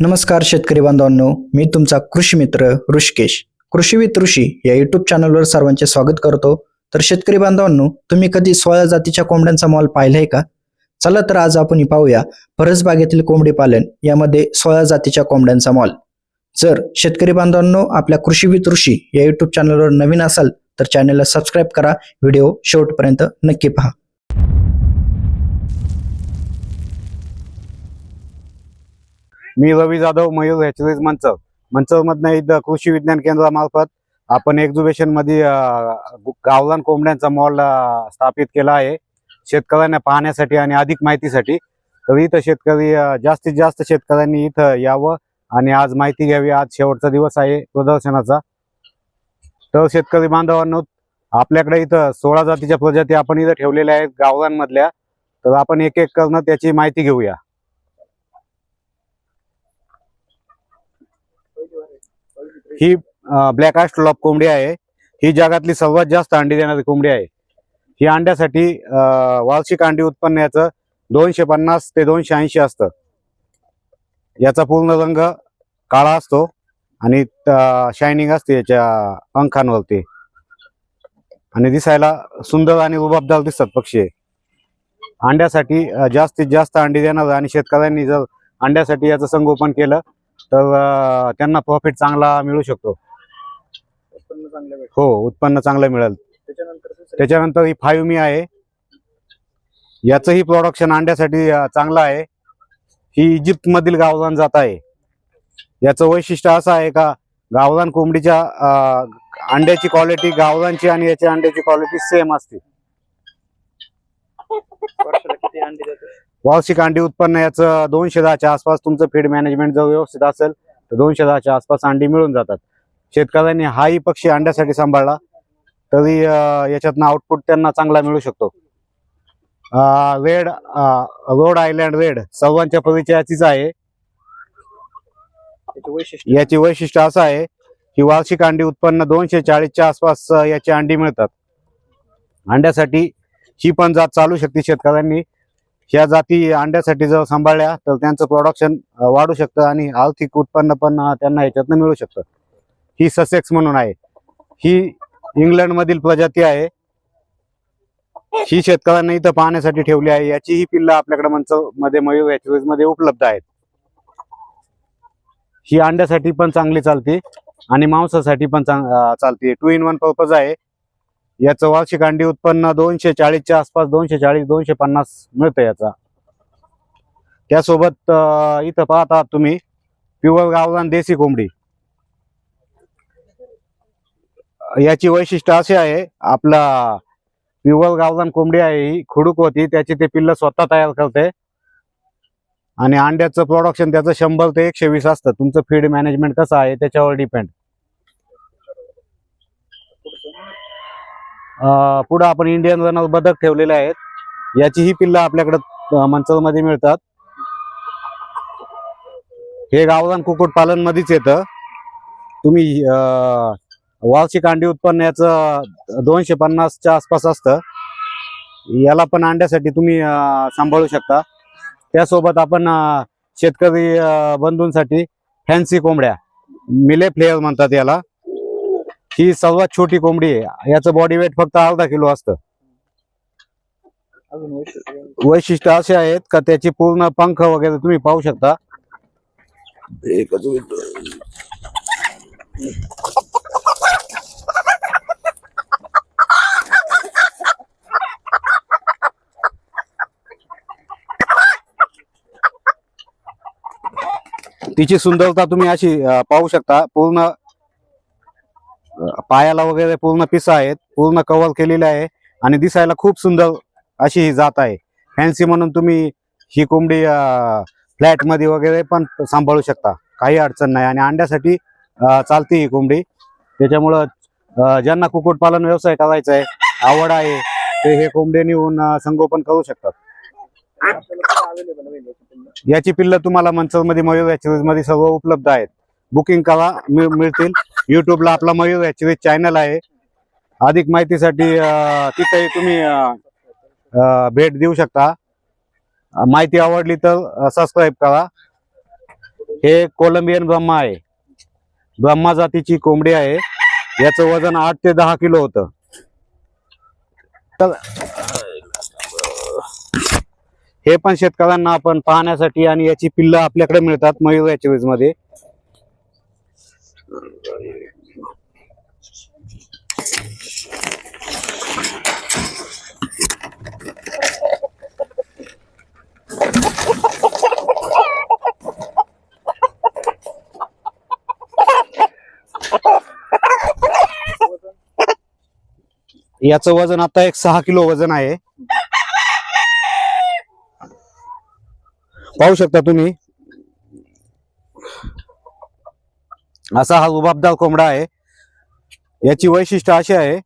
नमस्कार शेतकरी बांधवांनो, मी तुमचा कृषी मित्र ऋषिकेश. कृषी विथ ऋषी या युट्यूब चॅनलवर सर्वांचे स्वागत करतो. तर शेतकरी बांधवांनो, तुम्ही कधी 16 जातीच्या कोंबड्यांचा मॉल पाहिलाय का? चला तर आज आपण पाहूया परसबागेतील कोंबडी पालन यामध्ये 16 जातीच्या कोंबड्यांचा मॉल. जर शेतकरी बांधवांनो आपल्या कृषी विथ ऋषी या युट्यूब चॅनलवर नवीन असाल तर चॅनलला सबस्क्राईब करा. व्हिडिओ शेवटपर्यंत नक्की पहा. मी रवी जाधव, मयूर हॅचरीज मंचरमधनं इथं कृषी विज्ञान केंद्रामार्फत आपण एक्झिबिशन मध्ये गावरान कोंबड्यांचा मॉल स्थापित केला आहे शेतकऱ्यांना पाहण्यासाठी आणि अधिक माहितीसाठी. तर इथं शेतकरी जास्तीत जास्त शेतकऱ्यांनी इथं यावं आणि आज माहिती घ्यावी. आज शेवटचा दिवस आहे प्रदर्शनाचा. तर शेतकरी बांधवांनो, आपल्याकडे इथं 16 जातीच्या प्रजाती आपण इथं ठेवलेल्या आहेत गावरांमधल्या. तर आपण एक एक करून त्याची माहिती घेऊया. ही ब्लॅक ॲस्ट्रोलॉप कोंबडी आहे. ही जगातली सर्वात जास्त अंडी देणारी कोंबडी आहे. ही अंड्यासाठी वार्षिक अंडी उत्पन्न याचं 250 ते 280 असतं. याचा पूर्ण रंग काळा असतो आणि शायनिंग असते याच्या पंखांवरती आणि दिसायला सुंदर आणि रुबाबदार दिसतात पक्षी. अंड्यासाठी जास्तीत जास्त अंडी देणार आणि शेतकऱ्यांनी जर अंड्यासाठी याचं संगोपन केलं तर त्यांना प्रॉफिट चांगला मिळू शकतो. हो, उत्पन्न चांगलं मिळेल. त्याच्यानंतर ही 5 मी आहे. याचंही प्रोडक्शन अंड्यासाठी चांगलं आहे. ही इजिप्त मधील गावरान जात आहे. याचं वैशिष्ट्य असं आहे का गावरान कोंबडीच्या अंड्याची क्वालिटी गावरानची आणि याच्या अंड्याची क्वालिटी सेम असते. वार्षिक अंडी उत्पन्न याचं 210च्या आसपास. तुमचं फीड मॅनेजमेंट जर व्यवस्थित असेल तर 210च्या आसपास अंडी मिळून जातात. शेतकऱ्यांनी हाही पक्षी अंड्यासाठी सांभाळला तरी याच्यातनं आउटपुट त्यांना चांगला मिळू शकतो. रोड आयलँड रेड सर्वांच्या परिचयाचीच आहे. याची वैशिष्ट्य असं आहे की वार्षिक अंडी उत्पन्न 240च्या आसपास याची अंडी मिळतात. अंड्यासाठी ही पण जात चालू शकते. शेतकऱ्यांनी ह्या जाती अंड्यासाठी जर सांभाळल्या तर त्यांचं प्रोडक्शन वाढू शकतं आणि आर्थिक उत्पन्न पण त्यांना याच्यातनं मिळू शकतं. ही ससेक्स म्हणून आहे. ही इंग्लंड मधील प्रजाती आहे. ही शेतकऱ्यांना इथं पाहण्यासाठी ठेवली आहे. याची ही पिल्लं आपल्याकडे मंचरमध्ये मयूर हॅचरीज मध्ये उपलब्ध आहेत. ही अंड्यासाठी पण चांगली चालते आणि मांसासाठी पण चालते. 2 in 1 पर्पज आहे. याचं वार्षिक अंडी उत्पन्न 240च्या आसपास 240-250 मिळतं याचा. त्यासोबत इथं पाहता तुम्ही प्युअर गावरान देसी कोंबडी. याची वैशिष्ट्य असे आहे, आपला प्युअर गावरान कोंबडी आहे ही खुडूक होती. त्याची ते पिल्लं स्वतः तयार करते आणि अंड्याचं प्रोडक्शन त्याचं 100 ते 120 असतं. तुमचं फीड मॅनेजमेंट कसं आहे त्याच्यावर डिपेंड. पुढे आपण इंडियन रनर बदक ठेवलेले आहेत. याची ही पिल्लं आपल्याकडे मंचरमध्ये मिळतात. हे गावरान कुक्कुट पालन मध्येच येतं. तुम्ही वार्षिक अंडी उत्पन्न याचं 250च्या आसपास असतं. याला पण अंड्यासाठी तुम्ही सांभाळू शकता. त्यासोबत आपण शेतकरी बंधूंसाठी फॅन्सी कोंबड्या मिले फ्लेअर म्हणतात याला. ही सर्वात छोटी कोंबडी आहे. याचं बॉडी वेट फक्त अर्धा किलो असतं. वैशिष्ट्य असे आहेत का त्याची पूर्ण पंख वगैरे तुम्ही पाहू शकता. तिची सुंदरता तुम्ही अशी पाहू शकता. पूर्ण पायाला वगैरे पूर्ण पिसा आहेत. पूर्ण कव्हर केलेले आहे आणि दिसायला खूप सुंदर अशी ही जात आहे. फॅन्सी म्हणून तुम्ही ही कोंबडी फ्लॅट मध्ये वगैरे पण सांभाळू शकता. काही अडचण नाही आणि अंड्यासाठी चालते ही कोंबडी. त्याच्यामुळं ज्यांना कुक्कुटपालन व्यवसाय करायचा आहे, आवड आहे, ते हे कोंबडे नेऊन संगोपन करू शकतात. याची पिल्लं तुम्हाला मंचरमध्ये मयूर हॅचरीज मध्ये सर्व उपलब्ध आहेत. बुकिंग करा, मिळतील. युट्यूबला आपला मयूर हॅचरीज चॅनल आहे. अधिक माहितीसाठी तिथे तुम्ही भेट देऊ शकता. माहिती आवडली तर सबस्क्राईब करा. हे कोलंबियन ब्रह्मा आहे, ब्रह्मा जातीची कोंबडी आहे. याचं वजन 8 ते 10 किलो होतं. तर हे पण शेतकऱ्यांना आपण पाहण्यासाठी आणि याची पिल्लं आपल्याकडे मिळतात मयूर हॅचरीज मध्ये. याचं वजन आता एक 6 किलो वजन आहे. पाहू शकता तुम्ही, असा हा रुबाबदार कोंबडा आहे. याची वैशिष्ट्य अशी आहे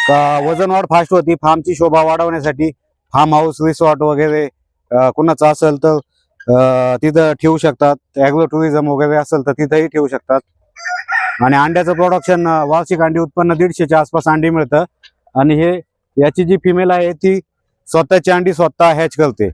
का वजन वाढ फास्ट होती. फार्मची शोभा वाढवण्यासाठी फार्म हाऊस, रिसॉर्ट वगैरे कुणाचं असेल तर तिथं ठेवू शकतात. ॲग्रो टुरिझम वगैरे असेल तर तिथंही ठेवू शकतात. आणि अंड्याचं प्रोडक्शन, वार्षिक अंडी उत्पन्न 150च्या आसपास अंडी मिळतं. आणि हे याची जी फिमेल आहे ती स्वतःची अंडी स्वतः हॅच करते.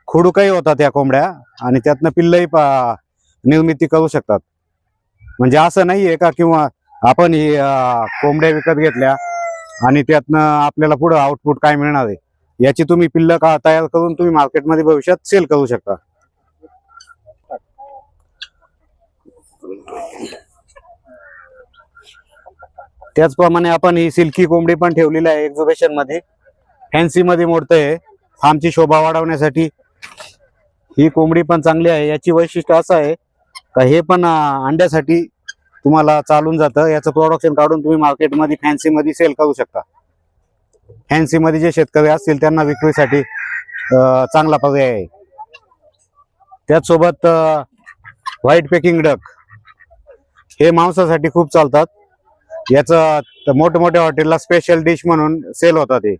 खुडूकही होतात या कोंबड्या आणि त्यातनं पिल्लही निर्मिती करू शकतात. म्हणजे असं नाहीये का किंवा आपण ही कोंबड्या विकत घेतल्या आणि त्यातनं आपल्याला पुढे आउटपुट काय मिळणार आहे. याची तुम्ही पिल्ल का तयार करून तुम्ही मार्केटमध्ये भविष्यात सेल करू शकता. त्याचप्रमाणे आपण ही सिल्की कोंबडी पण ठेवलेली आहे एक्झिबिशन मध्ये. फॅन्सी मध्ये मोडतंय फार्मची शोभा वाढवण्यासाठी. ही कोंबडी पण चांगली आहे. याची वैशिष्ट्य असं आहे का हे पण अंड्यासाठी तुम्हाला चालून जातं. याचं प्रोडक्शन काढून तुम्ही मार्केटमध्ये फॅन्सी मध्ये सेल करू शकता. फॅन्सी मध्ये जे शेतकरी असतील त्यांना विक्रीसाठी चांगला पर्याय आहे. त्याचसोबत व्हाईट पेकिंग डक हे मांसासाठी खूप चालतात. याचं मोठमोठ्या हॉटेलला स्पेशल डिश म्हणून सेल होतात. हे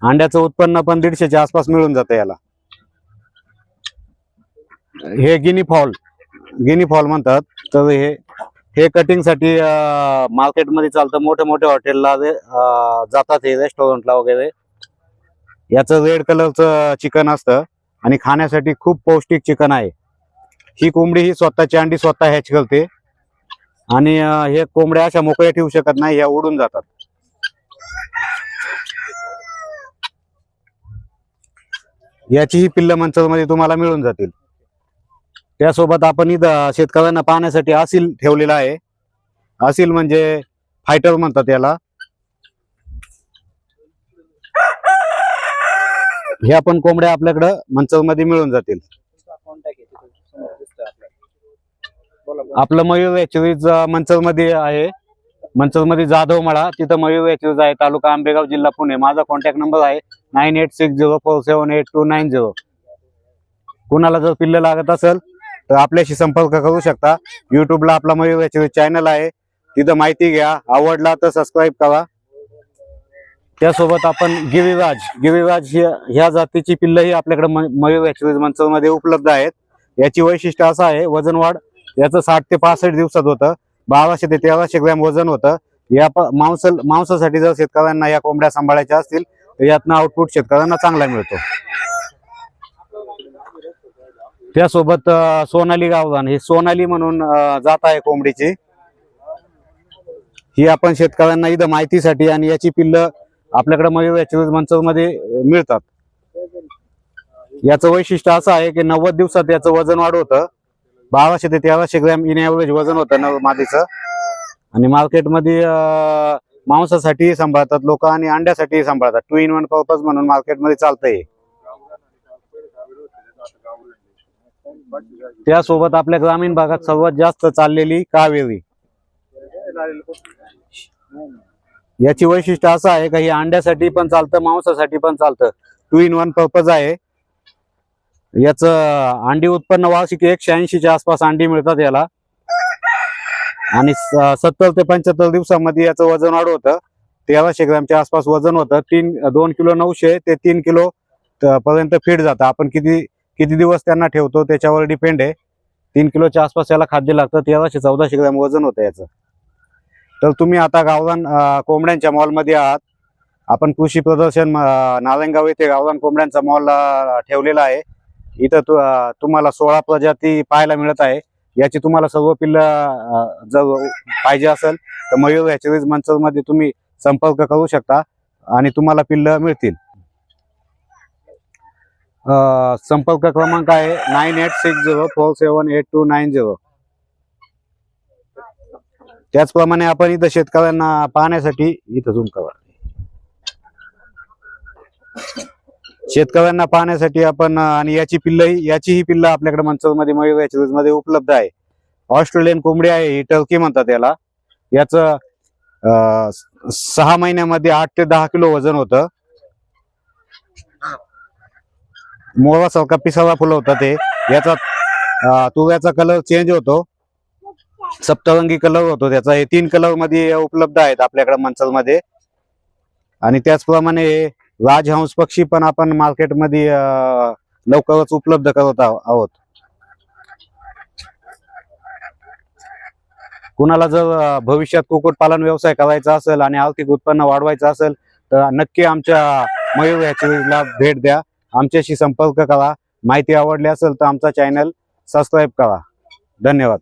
अंड्याचं उत्पन्न पण 150च्या आसपास मिळून जातं याला. हे गिनी फॉल म्हणतात. तर हे कटिंग साठी मार्केटमध्ये चालतं. मोठ्या मोठ्या हॉटेलला जातात हे, रेस्टॉरंटला वगैरे. याचं रेड कलरचं चिकन असतं आणि खाण्यासाठी खूप पौष्टिक चिकन आहे. ही कोंबडी ही स्वतःची अंडी स्वतः हॅच करते आणि हे कोंबड्या अशा मोकळ्या ठेवू शकत नाही, ह्या उडून जातात. याचीही पिल्ल मंचरमध्ये तुम्हाला मिळून जातील. त्यासोबत आपण इथं शेतकऱ्यांना पाहण्यासाठी आसील ठेवलेला आहे. आसील म्हणजे फायटर म्हणतात याला. ह्या पण कोंबड्या आपल्याकडं मंचरमध्ये मिळून जातील. आपलं मयूर हॅचरीज मंचरमध्ये आहे. मंचरमध्ये जाधव मळा, तिथं मयूर हॅचरीज आहे. तालुका आंबेगाव, जिल्हा पुणे. माझा कॉन्टॅक्ट नंबर आहे 9860478290. कुणाला जर पिल्ल लागत असेल तर आपल्याशी संपर्क करू शकता. युट्यूबला आपला मयूर हॅचरीज चॅनल आहे, तिथं माहिती घ्या. आवडला तर सबस्क्राईब करा. त्यासोबत आपण गिरिराज ह्या जातीची पिल्लही आपल्याकडे मयूर हॅचरीज मंचरमध्ये उपलब्ध आहेत. याची वैशिष्ट्य असं आहे, वजन वाढ याचं 60 ते 65 दिवसात होतं. 1200 ते 1300 ग्रॅम वजन होतं. या मांसासाठी जर शेतकऱ्यांना या कोंबड्या सांभाळायच्या असतील तर यातनं आउटपुट शेतकऱ्यांना चांगला मिळतो. त्यासोबत सोनाली गावरान, ही सोनाली म्हणून जात आहे कोंबडीची. ही आपण शेतकऱ्यांना इथं माहितीसाठी, आणि याची पिल्ल आपल्याकडे मयूर हॅचरीज मंचरमध्ये मिळतात. याचं वैशिष्ट्य असं आहे की 90 दिवसात याचं वजन वाढ होतं. 1200 ते 1300 ग्रॅम इन ॲव्हरेज वजन होतं नर मादीचं. आणि मार्केटमध्ये मांसासाठी सांभाळतात लोक आणि अंड्यासाठी सांभाळतात. 2 in 1 पर्पज म्हणून मार्केटमध्ये चालतंय. त्यासोबत आपल्या ग्रामीण भागात सर्वात जास्त चाललेली कावेरी. याची वैशिष्ट्य असं आहे का ही अंड्यासाठी पण चालतं, मांसासाठी पण चालतं. 2 in 1 पर्पज आहे. याचं अंडी उत्पन्न वार्षिक 180च्या आसपास अंडी मिळतात याला. आणि 70 ते 75 दिवसामध्ये याचं वजन वाढ होतं. 1300 ग्रॅमच्या आसपास वजन होतं. 2 किलो 900 ते 3 किलो पर्यंत फीड जातं. आपण किती दिवस त्यांना ठेवतो त्याच्यावर डिपेंड आहे. 3 किलोच्या आसपास याला खाद्य लागतं. 1300-1400 ग्रॅम वजन होतं याचं. तर तुम्ही आता गावरान कोंबड्यांच्या मॉलमध्ये आहात. आपण कृषी प्रदर्शन नारायणगाव येथे गावरान कोंबड्यांचा मॉल ठेवलेला आहे. इथं तुम्हाला 16 प्रजाती पाहायला मिळत आहे. याची तुम्हाला सर्व पिल्ल जर पाहिजे असेल तर मयूर हॅचरीज मंचर मध्ये तुम्ही संपर्क करू शकता आणि तुम्हाला पिल्ल मिळतील. संपर्क क्रमांक आहे 9860478290. त्याचप्रमाणे आपण इथं शेतकऱ्यांना पाहण्यासाठी इथं झूम करा. शेतकऱ्यांना पाहण्यासाठी आपण आणि याचीही पिल्ल आपल्याकडे मंचर मध्ये मयूर हॅचरीज मध्ये उपलब्ध आहे. ऑस्ट्रेलियन कोंबडी आहे ही, टर्की म्हणतात याला. याचं 6 महिन्यामध्ये 8 ते 10 किलो वजन होतं. मोरासारखा पिसाळा फुलवता ते. याचा तुऱ्याचा कलर चेंज होतो, सप्तरंगी कलर होतो त्याचा. हे 3 कलर मध्ये उपलब्ध आहेत आपल्याकडे मंचर मध्ये. आणि त्याचप्रमाणे राजहंस पक्षी पण आपण मार्केटमध्ये लवकरच उपलब्ध करत आहोत. कुणाला जर भविष्यात कुक्कुटपालन व्यवसाय करायचा असेल आणि आर्थिक उत्पन्न वाढवायचं असेल तर नक्की आमच्या मयूर हॅचरीजला भेट द्या, आमच्याशी संपर्क करा. माहिती आवडली असेल तर आमचा चॅनल सबस्क्राईब करा. धन्यवाद.